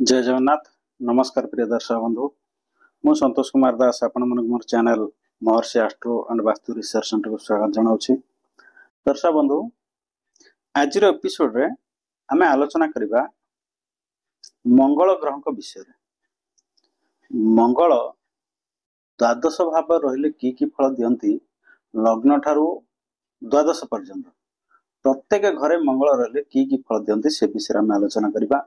जय जगन्नाथ। नमस्कार प्रिय दर्शक बंधु, मु संतोष कुमार दास आपण मन मोर channel Maharshi astro and vastu research centre को स्वागत जनाउछि। दर्शक बंधु, आज एपिसोड रे आमे आलोचना करिबा मंगल ग्रह को विषय रे। मंगल द्वादश भाव रहिले की फल दियंती लग्न ठारू द्वादश पर्यंत प्रत्येक घरे मंगल रहिले की फल दियंती से विषय आमे आलोचना करिबा।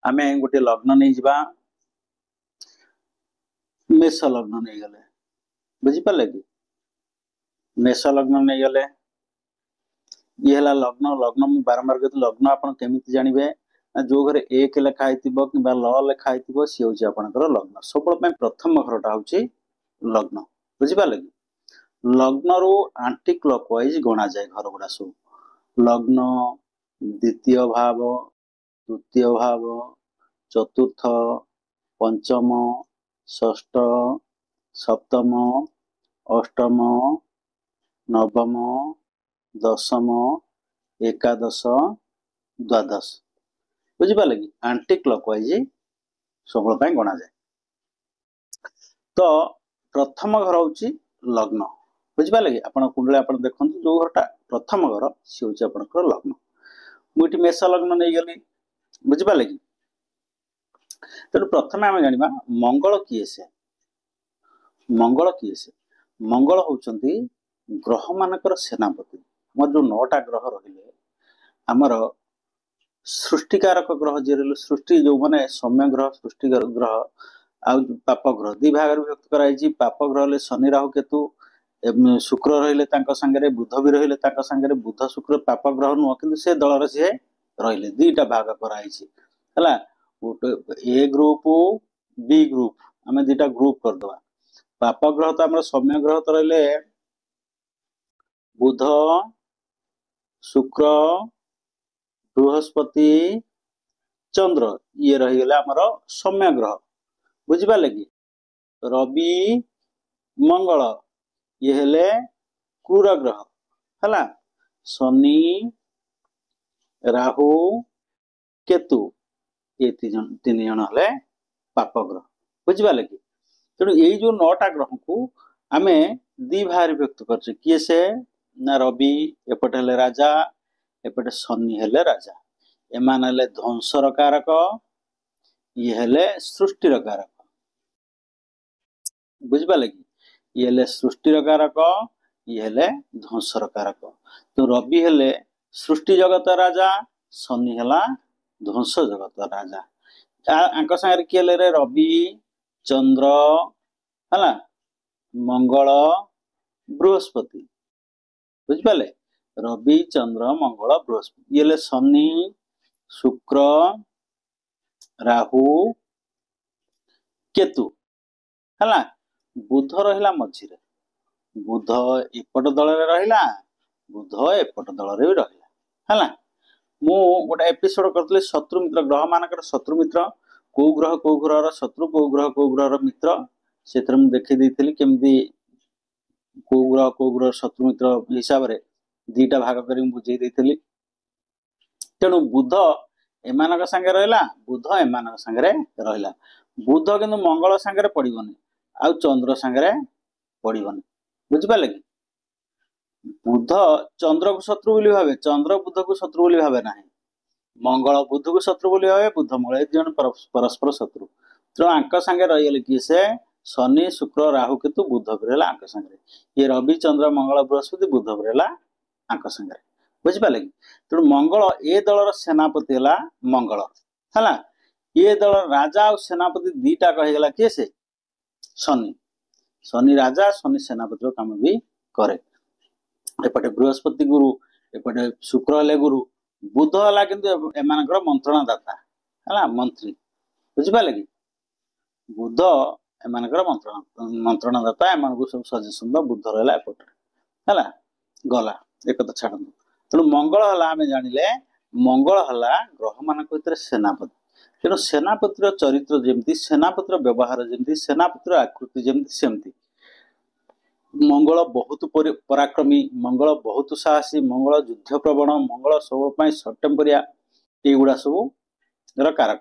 आमे गोटे लग्न नहीं जिबा, मेष लग्न नहीं गले, बुझी पाले कि मेष लग्न नहीं गले ये हला लग्न। लग्न मु बारंबार कहते लग्न आपण केमिति जानिबे, जो घरे एक लेखा आइतिबो किबा ल लेखा आइतिबो सी होची आपनकर लग्न। सबल पे प्रथम घरटा होची लग्न, बुझी पाले कि लग्न रो एंटी क्लॉकवाइज गणा जाए घर गुडा सब। लग्न द्वितीय भाव, तृतीय भाव, चतुर्थ, पंचम, षष्ठ, सप्तम, अष्टम, नवम, दशम, एकादश, द्वादश, बुझिपारे कि एंटी क्लॉकवाइज सब गणा जाए। तो प्रथम घर हूँ लग्न, बुझिपारे कि आप कुंडली आप देखते जो घरटा प्रथम घर सी हूँ आप लग्न। मुझे मेष लग्न नहीं गली, बुझिपारे कि तेणु प्रथम आम जाना मंगल किए से। मंगल किए से मंगल होउचंती ग्रह मानकर सेनापति। मोर जो 9टा ग्रह रहिले आमर सृष्टिकारक ग्रह जे रहिले, सृष्टि जो माने सौम्य ग्रह, सृष्टि ग्रह आ पाप ग्रह दी भाग विभक्त कराई। पाप ग्रह ले शनि राहु केतु, शुक्र रहिले तांका संगे, बुध भी रहिले तांका संगे। बुध शुक्र पाप ग्रह नुह किंतु से दल रे से रहिले, दीटा भाग कराई हला। ए ग्रुप बी ग्रुप आम दीटा ग्रुप करदे। पाप ग्रह तो आम सौम्य ग्रह तो रहिले बुध, शुक्र, बृहस्पति, चंद्र, ये रहीगले आमर सौम्य ग्रह, बुझिपारे कि रवि, मंगल ये हेले क्रूर ग्रह हला। शनि, राहु, केतु ये तीन जन हेले पाप ग्रह, बुझिपारे कि तेणु यही जो 9टा ग्रह को आमे दी भाग व्यक्त करछे। किए से ना रवि एपटे हेले राजा, एपटे शनि हेले राजा। एमान हेले ध्वंसर कारक, ये हेले सृष्टिर कारक, बुझिपारे कि ये हेले सृष्टिर कारक, ये हेले ध्वंसर कारक। तो रवि हेले सृष्टि जगत राजा, शनि हेला ध्वंस जगत राजा। आंक संगे किए रे रवि, चंद्र हला, मंगल, बृहस्पति, बुझिपारे रवि, चंद्र, मंगल, बृहस्पति। ये शनि, शुक्र, राहु, केतु हला। बुध रहिला मझिरे, बुध एपट दल रे रहिला, बुध एपट दल रे भी रहिला हला। मु गोटे एपिसोड करतले शत्रु मित्र, ग्रह मानकर शत्रु मित्र, को ग्रह शत्रु, को ग्रह मित्र। से मु देखी देइथिली केमदी को ग्रह शत्रु मित्र हिसाब रे दीटा भाग करी बुझे देइथिली। तेणु बुध एमानक संगे रहिला, बुध एमानक संगे रहिला। बुध किंतु मंगल संगे पड़िबनी आ चंद्र संगे पड़िबनी, बुझिपारे कि बुध चंद्र को शत्रु बोली भावे, चंद्र बुध को शत्रु बोली भावे नाही। मंगल बुध को शत्रु बोली भावे, बुध मंगल जन परस्पर शत्रु। तो आंक संगे रहीगले कि से शनि, शुक्र, राहु, केतु बुध भी आंक संगे। ये रवि, चंद्र, मंगल, बृहस्पति बुध भी आंक संगे, बुझिपारे कि तेणु मंगल ए दलर सेनापति है मंगल है। ये दल राजा और सेनापति दीटा कहीगला किए से शनि। शनि राजा, शनि सेनापति काम भी करे। एपटे बृहस्पति गुरु, एपटे शुक्र हेले गुरु, बुध है किंतु एमानकर मंत्रणा दाता है, मंत्री, बुझिपारे कि बुध एमानकर मंत्रणा दाता। एमान को सब सजेशन दो बुध रहा एपटे है गला एक तो छाड़। तेणु मंगल है आम जानिले मंगल है ग्रह मान भर सेनापति। तेणु सेनापतिर चरित्र जमती, सेनापतिर व्यवहार जमती, सेनापतिर आकृति जमती सेमती मंगल बहुत पराक्रमी, मंगल बहुत साहसी, मंगल युद्ध प्रवण, मंगल सब सटेम्परिया, युड़ा सब कारक,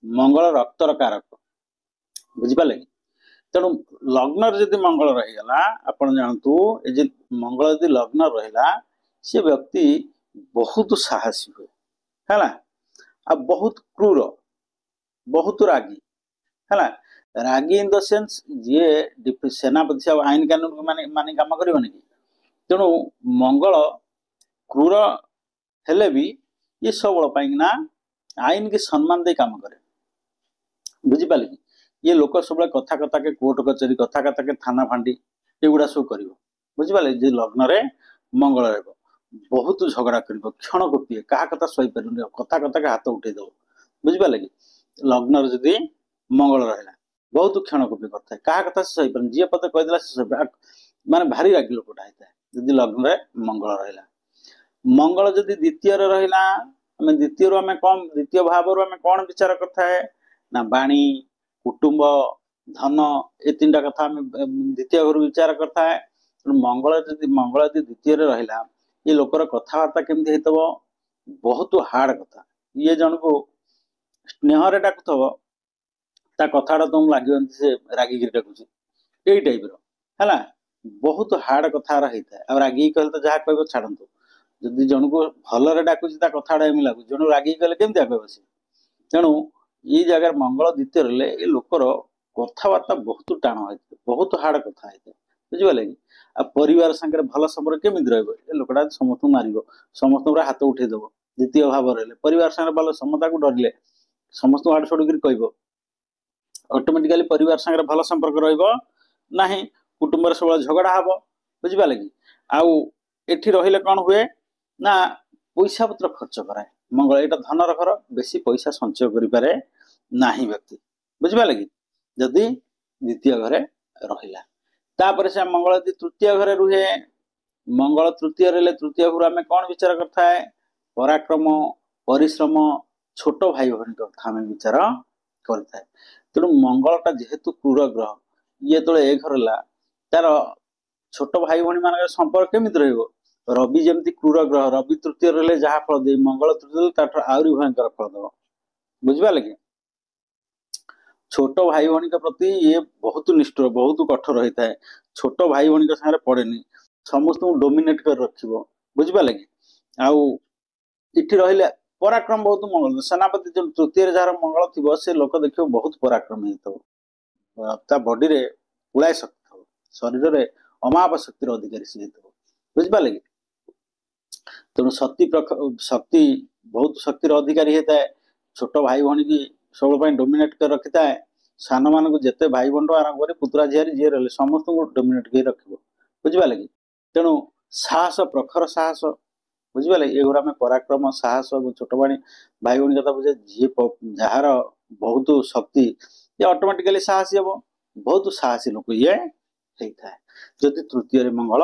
मंगल रक्तर कारक, बुझिपारे कि तेणु लग्न जदि मंगल रहीगला आपण जानतु ए मंगल जदि लग्न रहिला से व्यक्ति बहुत साहसी हुए है आ बहुत क्रूर बहुत रागी है रागी इन द सेंस जी सेनापति से आईन कानून माने माने काम करबनी कि तेणु मंगल क्रूर हेले भी ये सबल पाइना आईन के सम्मान दे काम करे बुझिपारे कि ये लोक सब कथा कथा के कोर्ट कचेरी कथा कथा के थाना फांडी एगुड़ा सब कर बुझिपारे जे लग्न रे मंगल रह बहुत झगड़ा कर क्षण गोपीए क्या कथा सही पार कथा कथा के हाथ उठेद बुझिपारे कि लग्न जदि मंगल रहा बहुत क्षण गोपी करता है क्या कथा से सही पार जी पते कहीदेला माने भारी रागी लोकटा होता है जदि लग्न रे मंगल रहा मंगल जदि द्वितीय रहा आम द्वितीय आम कौन द्वितीय भाव आम कौन विचार करता है ना बाणी कुटुंब धन ये तीन टा कथा द्वितीय घर विचार करता है मंगल जदि द्वितीय रहा ये लोकर कथबार्ता केमती होता बहुत हार्ड कथा ये जन को स्नेह डाकुव ता कथाटा तुम लगे से रागिक डाकुची यही टाइप है बहुत हार्ड कथा होता है रागी कहले तो जहाँ कह छाड़ू जदि जन को भल डाकुची कथाटा एम लगुच जन रागी कहले केमती कह सी तेणु ये जगह मंगल द्वितीय रहे ये लोकर कथबार्ता बहुत टाण होता बहुत हार्ड कथा होता है बुझिपारे कि आ परिवार संगे भल संपर्क केमी रोकटा समस्त मार समस्त हाथ उठेदेव द्वितीय भाव रहे परिवार संगे भल समता को डरिले समस्त आड़ छड़ कह ऑटोमेटिकली परिवार संगे भल संपर्क रहा कुटुंब सब झगड़ा हम बुझिपारे कि आउ एठी रहिले कौन हुए ना पैसा पत्र खर्च कराए मंगल यहाँ धन घर बेसी पैसा संचय करें ना व्यक्ति बुझिपारे कि जदि द्वितीय घरे रहा तापर से मंगल यदि तृतीय घरे रुहे मंगल तृतीय रहे तृतीय घर आम कौन विचार करता है पराक्रम परिश्रम छोट भाई भौणी कथा आम विचार करता है तेणु मंगलटा जेहेतु क्रूर ग्रह ये तो ए घर ला तार छोट भाई भौणी मान संपर्क केमी रवि जमी क्रूर ग्रह रवि तृतीय रहे जहाँ फल दे मंगल तृतीय आहरी भयंकर फल दब बुझिपारे कि छोट भाई भौणी प्रति ये बहुत निष्ठुर बहुत कठोर होता है छोट भाई भौणी सागर पड़ेनि समस्त डोमिनेट कर रख बुझिपारे कि आउ इठी रहिले पराक्रम बहुत मंगल सेनापति जो तृतीय जार मंगल थी से लोक देखिए बहुत पराक्रम होता बॉडी रे उड़ाए शक्ति थो शरीर में अमाप शक्तिर अधिकारी सी बुझिपारे कि तेणु शक्ति बहुत शक्तिर अधिकारी होता है छोट भाई भौणी की सब डोमिनेट कर रखी था सान मान जिते भाई बंड आरंभ कर पुतरा झीरी जी रहे समस्त को डोमिनेट कर रख बुझिपारे कि तेणु साहस प्रखर साहस बुझिपारे ये घर आम पराक्रम साहस छोट भाई भाई भौणी कथा बुझे जी जार बहुत शक्ति ये ऑटोमेटिकली साहसी हम बहुत साहसी लोक ये होता है जदि तृतीय मंगल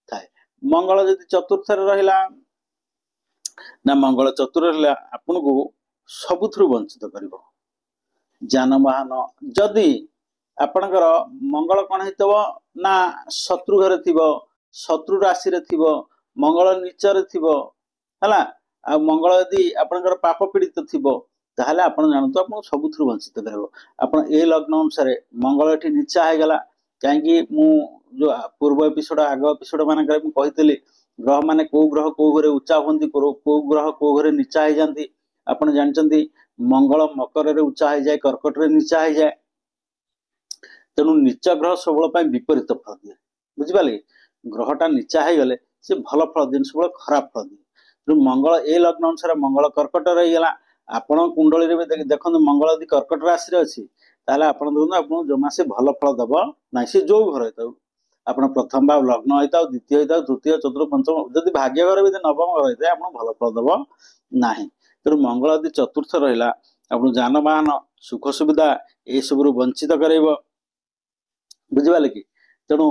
थाए मंगल जदि चतुर्थ रहा ना मंगल चतुर्थ आपन को सबुथ वंचित कर जानवाहन जदि आपणकर मंगल कौन हो ना शत्रु घर थी शत्रु राशि थी मंगल नीचर थी है आ मंगल यदि आपणकर पाप पीड़ित थी ताहले आपण जानतु आपन सबुथ वंचित कर ए लग्न अनुसार मंगल ये नीचा होगला कहीं जो पूर्व एपिसोड आग एपिसोड मानक कही ग्रह माने को ग्रह को घरे उच्चा होती को ग्रह को घरे नीचा हो जाती आपड़ जानते मंगल मकर रे उच्चा हो जाए कर्कट रे नीचा हो जाए तेणु नीच ग्रह सब विपरीत फल दिए बुझिपारे ग्रहटा नीचा हो गले सी भल फल दिए सब खराब फल दिए तेणु मंगल ए लग्न अनुसार मंगल कर्कट रहीगला आपण कुंडली भी देखते मंगल यदि कर्कट राशि अच्छी ताहले आपण देखो आपको जमा से भल फल दब ना सी जो घर होता आप प्रथम भाव लग्न होता द्वितीय होता तृतीय चतुर्थ पंचम जदि भाग्य घर भी नवम घर होता है आप भल फल दब ना तेणु मंगल यदि चतुर्थ रहा आप जानवाहन सुख सुविधा ये सब वंचित कर बुझिपारे कि तेणु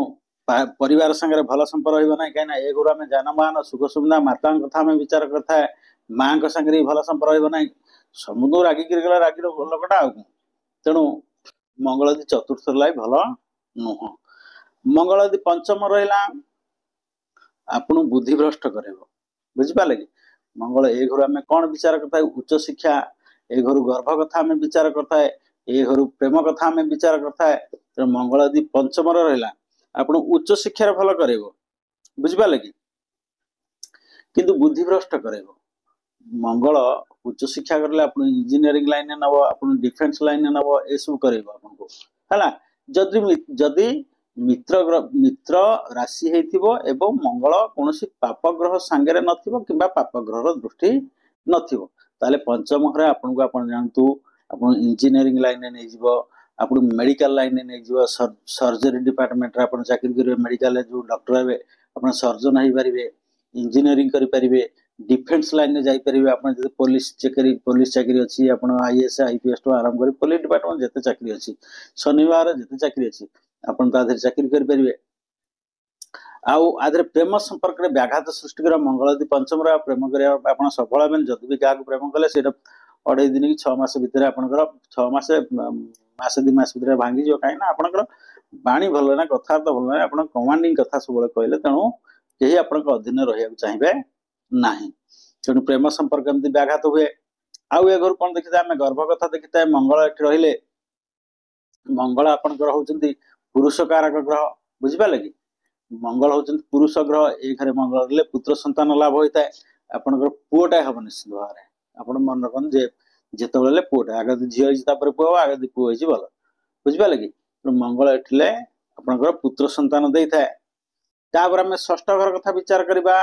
परिवार संगे भल संपर्क ना कहीं ए घर आम जानवाहन सुख सुविधा माता कथा आम विचार करता है माँ संगे भल संपर्क ना समुद्र रागिक रागी लोकटा आ तेणु मंगल यदि चतुर्थ रहा भल नुह मंगल यदि पंचम रहा आपन बुद्धिभ्रष्ट कर बुझिपारे कि मंगल ए घर आम कौन विचार करता है उच्च शिक्षा ए घर गर्भ कथा आम विचार करता है, ए घर प्रेम कथा आम विचार करता है। तो मंगल यदि पंचम रहा आपण उच्च शिक्षार भल कर बुझिपारे कि किंतु बुद्धिभ्रष्ट कर मंगल उच्च शिक्षा करले आप इंजीनियरिंग लाइन नब आप डिफेन्स लाइन नब ए सब कर है जदि जदि मित्र राशि एवं मंगल कौन पाप ग्रह सांगे नथिबो किंबा पाप ग्रह दृष्टि नथिबो ताले पंचम घरे आपन को आपन जानतु आपन इंजीनियरिंग लाइन नहीं जीवो आपन मेडिकल लाइन नहीं जीवो सर्जरी डिपार्टमेंट रे आपन चाकरी करिवे मेडिकल जो डॉक्टर हेबे आपन सर्जन होई परिबे इंजीनियरिंग करि परिबे डिफेन्स लाइन में जाई परिबे आपन जदि पुलिस चाकरी अछि आपन आईएएस आईपीएस तो आराम करी पुलिस डिपार्टमेंट जते चाकरी अछि शनिवार जते चाकरी अछि आपन ताधर चाकरी करि परिबे आउ आधर प्रेम संपर्क रे व्याघात सृष्टि कर मंगल यदि पंचम रे प्रेम करिया आपन सफल हेबेन जदि भी काकू प्रेम कले सेटा 2.5 दिन कि 6 मास भीतर आपनकर 6 मास मास 2 मास भीतर भांगी जो काई ना आपनकर बाणी भल ना कथा तो भल ना आपन कमांडिंग कथा सब कहले तणु केही आपनकर अधीन रहिया चाहिबे नाही तेणु प्रेम संपर्क एमती व्याघात हुए आउ ए घर कौन देखिता आम गर्भ कथा देखिता मंगल एठी रहिले मंगल आपनकर होचंती पुरुष कारक ग्रह बुझिपाले कि मंगल होचंती पुरुष ग्रह ए घरे मंगल रहिले पुत्र संतान लाभ होता है आपनकर पुओटा हबो निश्चित भारे आपण मन रखन जे जेतबेले पुओटा आगे झियो हिज तापर पुओ आगे पुओ हिज भल बुझिपाले कि मंगल एठिले आपनकर पुत्र संतान देइथा तापर आम षष्ठ घर कथा विचार करबा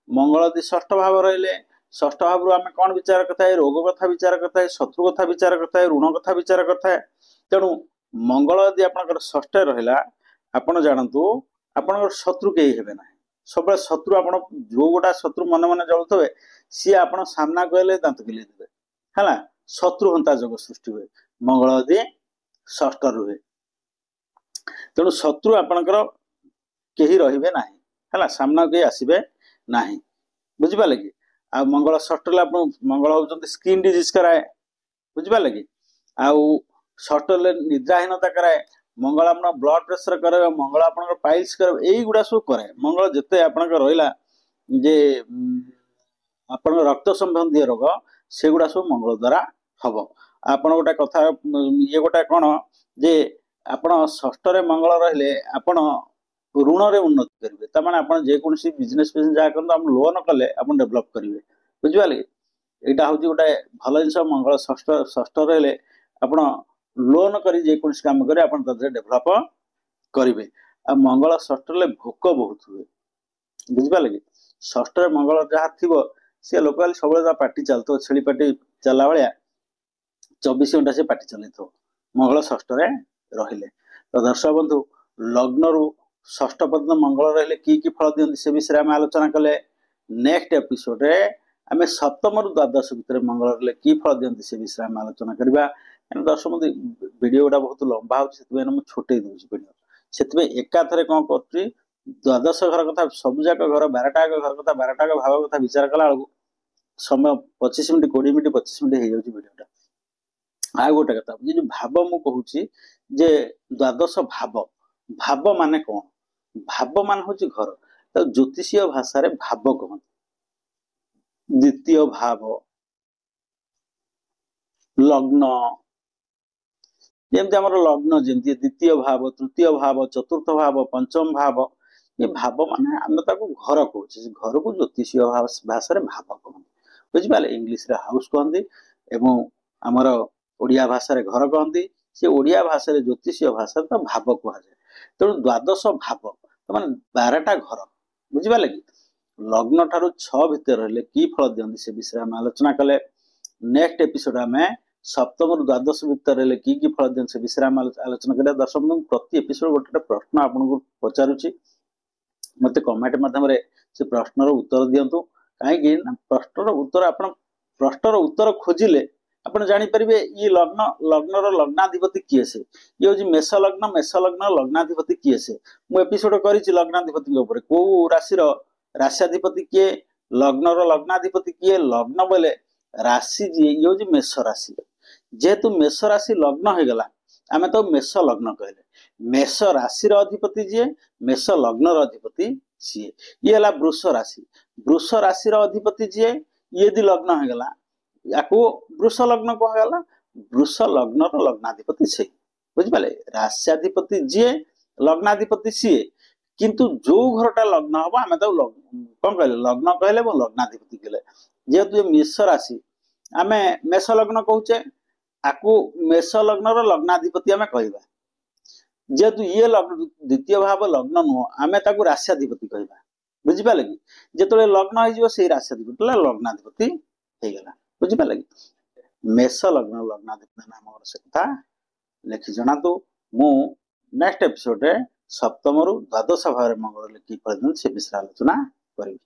मंगल यदि षष्ठ भाव रहिले षष्ठ भाव आम कौन विचार करता है रोग कथा विचार करता है शत्रु कथा विचार करता है ऋण कथा विचार करता है तेणु मंगल यदि आपनकर षष्ठ रहिला आपण जानतु आपनकर शत्रु केही हेबे ना सब शत्रु आपण जो गोटा शत्रु मन मन जळुथबे सी आपण सामना कहले दांत किले देबे हला शत्रु हंता जग सृष्टि हुए मंगल यदि षष्ठ रुहे तेणु शत्रु आपनकर केही रहिबे नाही हला सामना के आसीबे नाही बुझिपाले कि आ मंगल षष्ठ मंगल होचंती स्किन डिजीज कराए बुझिपाले कि आउ षष्ठ निद्राहीनता कराए मंगल आपन ब्लड प्रेशर करे मंगल आपन पाइल्स करे एई गुडा सब करे मंगल जते आपन रहिला जे आपन रक्त संबंधी रोग से गुडा सब मंगल द्वारा हबो आपन गोटा कथा ये गोटा कोन जे आपन षष्ठ रे मंगल रहिले आपन ऋण रे उन्नति करेंगे तमाने आपन जे कोनसी बिजनेस जा करन हम लोन कले आपन डेवलप करेंगे बुझिपाले एटा होची गोटा भल जिंस मंगल षष्ठ रहिले आपन लोन करी जे कोनसी काम करे आपन तदरे डेवलप करेंगे आ मंगल षष्ठ ले भोक बहुत हुए बुझिपाले कि षष्ठ रे मंगल जहा थिबो से लोकल सबले पार्टी चलतो छेली पार्टी चला वालिया 24 घंटा से पार्टी चलैतो मंगल षष्ठ रे रहिले तो दर्शक बंधु लग्न रु षष्ठ पद मंगल रहिले की फल दियंती से विषय में आलोचना कले नेक्स्ट एपिसोड रे आमे सप्तम रु द्वादश भितर मंगल रहिले की फल दियंती से विषय में आलोचना करबा दर्शक बंधु वीडियो गुडा बहुत लंबा हो सेतबे हम छोटे दूची वीडियो सेतबे एका थरे कोन करछि द्वादश घर कथा सब जाक घर 12टा घर कथा 12टा भाव कथा विचार कला बेलू समय 25 मिनिट 20 मिनिट 25 मिनिट हो जाउछि वीडियोटा आ गोटे कथा जे भाव मु कहूछि जे द्वादश भाव भाव माने कौन भाव मान हूँ घर तो ज्योतिषीय भाषा रे भाव कहते द्वितीय भाव लग्न जमती आम लग्न जमती द्वितीय भाव तृतीय भाव चतुर्थ भाव पंचम भाव ये भाव माने आम घर कहूँ घर को ज्योतिषीय भाषा रे भाव कहते बुझिपारे इंग्लिश रे हाउस कहते एवं आमर ओडिया भाषा रे घर कहते से ओडिया भाषा रे ज्योतिषीय भाषा तो भाव कह जाए तेणु द्वादश भाव माने 12टा घर बुझिपारे कि लग्न ठारू 6 भितर रहिले की फल दियंती से विषय में आलोचना कले नेक्स्ट एपिसोड में सप्तम रु द्वादश भितर रहिले की फल दियंती से विषय में आलोचना कले दर्शक प्रति एपिसोड गोटे प्रश्न आपन पचारुछि मते कमेंट माध्यम रे से प्रश्नर उत्तर दियंतु काहे ना प्रश्नर उत्तर आपन प्रश्नर उत्तर खोजिले आपन जानि परिबे ई लग्न लग्नर लग्नाधिपति किए से ये होजी मेष लग्न लग्नाधिपति किए से मु एपिसोड करिछि लग्नाधिपति ऊपर को राशि रो राशियाधिपति किए लग्नर लग्नाधिपति किए लग्न बोले राशि जी ये होजी मेष राशि जेहेतु मेष राशि लग्न हो गला आमे तो मेष लग्न कहले मेष राशि रो अधिपति जी मेष लग्न रो अधिपति सी ये हला वृष राशि रो अधिपति जी ये यदि लग्न हो गला याकू वृष लग्न कहगला वृष लग्न लग्नाधिपति से बुझिपारे राष्ट्राधिपति जी लग्नाधिपति सी किंतु जो घरटा लग्न हम आम कौन कहले लग्न कहले लग्नाधिपति कहले जेहेतु मेष राशि आम मेष लग्न कहचे आकु मेष लग्न लग्नाधिपति आम कहवा जेहेतु ये द्वितीय भाव लग्न नुह आम राष्ट्राधिपति कहवा बुझिपारे कि जो लग्न हो राष्ट्राधिपति लग्नाधिपति होगला बुझिपारे कि मेष लग्न लग्नाधिपति नाम से कथा लिखि जनातु मु नेक्स्ट एपिसोड सप्तम रु द्वादश भाव मंगल लिखि से विषय आलोचना करी।